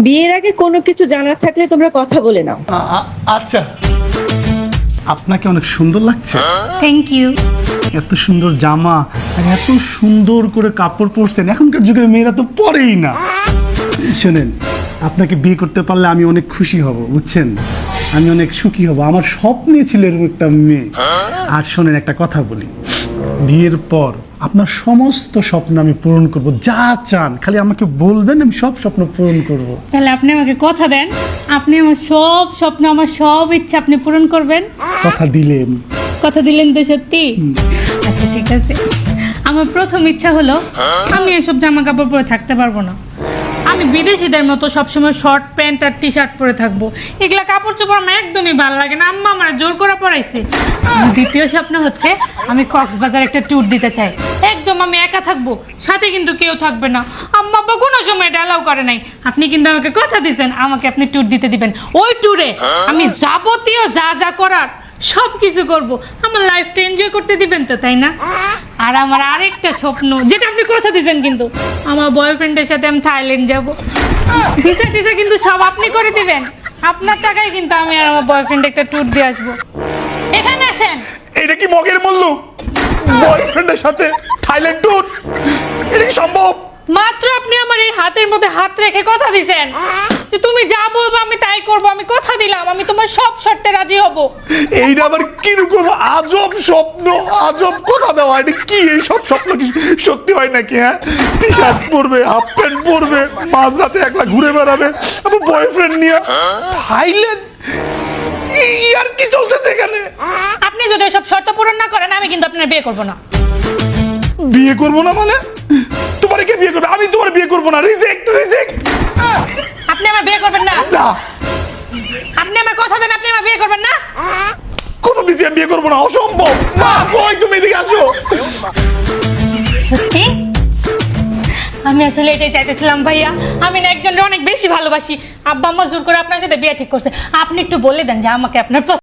বিয়ের আগে কোনো কিছু জানার থাকলে তোমরা কথা বলে নাও। আচ্ছা, আপনাকে অনেক সুন্দর লাগছে। Thank you. এত সুন্দর জামা আর এত সুন্দর করে কাপড় পরছেন, এখনকার যুগের মেয়েরা তো পরেই না। শোনেন, আপনাকে বিয়ে করতে পারলে আমি অনেক খুশি হব, বুঝছেন? আমি অনেক সুখী হব। আমার স্বপ্নে ছিল এরকম একটা মেয়ে। আর শোনেন, একটা কথা বলি, বিয়ের পর আপনার সমস্ত স্বপ্ন আমি পূরণ করব। যা চান খালি আমাকে বলবেন, আমি সব স্বপ্ন পূরণ করব। তাহলে আপনি আমাকে কথা দেন, আপনি আমার সব স্বপ্ন, আমার সব ইচ্ছা আপনি পূরণ করবেন। কথা দিলেন? কথা দিলেন তো সত্যি? আচ্ছা ঠিক আছে। আমার প্রথম ইচ্ছা হলো আমি এসব জামা কাপড় পরে থাকতে পারবো না। আমি বিদেশিদের মতো সবসময় শর্ট প্যান্ট আর টি শার্ট পরে থাকবো। এগুলা কাপড় চোপড় আমার একদমই ভালো লাগে না, আম্মা আমার জোর করে পরাইছে। আমার দ্বিতীয় স্বপ্ন হচ্ছে আমি কক্সবাজার একটা ট্যুর দিতে চাই। একদম আমি একা থাকবো, সাথে কিন্তু কেউ থাকবে না। আম্মা আব্বা কোনো সময় এটা অ্যালাউ করে নাই। আপনি কিন্তু আমাকে কথা দিয়েছেন আমাকে আপনি ট্যুর দিতে দিবেন। ওই ট্যুরে আমি যাবতীয় যা যা করার সব কিছু করবো। আমার লাইফটা এনজয় করতে দিবেন তো, তাই না? আর আমার আরেকটা স্বপ্ন, যেটা আপনি কথা দিয়েছেন, কিন্তু আমার বয়ফ্রেন্ডের সাথে আমি থাইল্যান্ড যাব। ভিসা টিসা কিন্তু সব আপনি করে দিবেন। আপনার টাকায় কিন্তু আমি আর আমার বয়ফ্রেন্ড একটা ট্যুর দিয়ে আসবো। এখানে আসেন। এটা কি মগের মূল্য? বয়ফ্রেন্ডের সাথে থাইল্যান্ড ট্যুর? এটা কি সম্ভব? মাত্র আপনি আমার এই হাতের মধ্যে হাত রেখে কথা দিছেন যে তুমি যা বলবো আমি তাই করব। আমি কথা দিলাম আমি তোমার সব শর্তে রাজি হব। এইটা আবার কিরকম আজব স্বপ্ন, আজব কথা দেওয়া। এটা কি, এই সব স্বপ্ন কি সত্যি হয় নাকি? হ্যাঁ, টি শার্ট পরবে, হাফ প্যান্ট পরবে, মাঝরাতে একলা ঘুরে বেড়াবে, আমার বয়ফ্রেন্ড নিয়ে থাইল্যান্ড। আর কি চলতেছে এখানে? আপনি যদি সব শর্ত পূরণ না করেন আমি কিন্তু আপনার বিয়ে করব না। বিয়ে করবো না মানে? তোমার কে বিয়ে করবে? আমি তোমার বিয়ে করবো না। Reject, reject. আপনি আমার বিয়ে করবেন না? না, আপনি আমার কথা দেন আপনি আমার বিয়ে করবেন না? কত দিছি আমি বিয়ে করবো না, অসম্ভব। মা কই, তুমি এদিকে আসো। সত্যি? আমি আসলে এটাই চাইতেছিলাম ভাইয়া। আমি না একজনকে অনেক বেশি ভালোবাসি। আব্বা আম্মা জোর করে আপনার সাথে বিয়ে ঠিক করছে। আপনি একটু বলে দেন যে আমাকে আপনার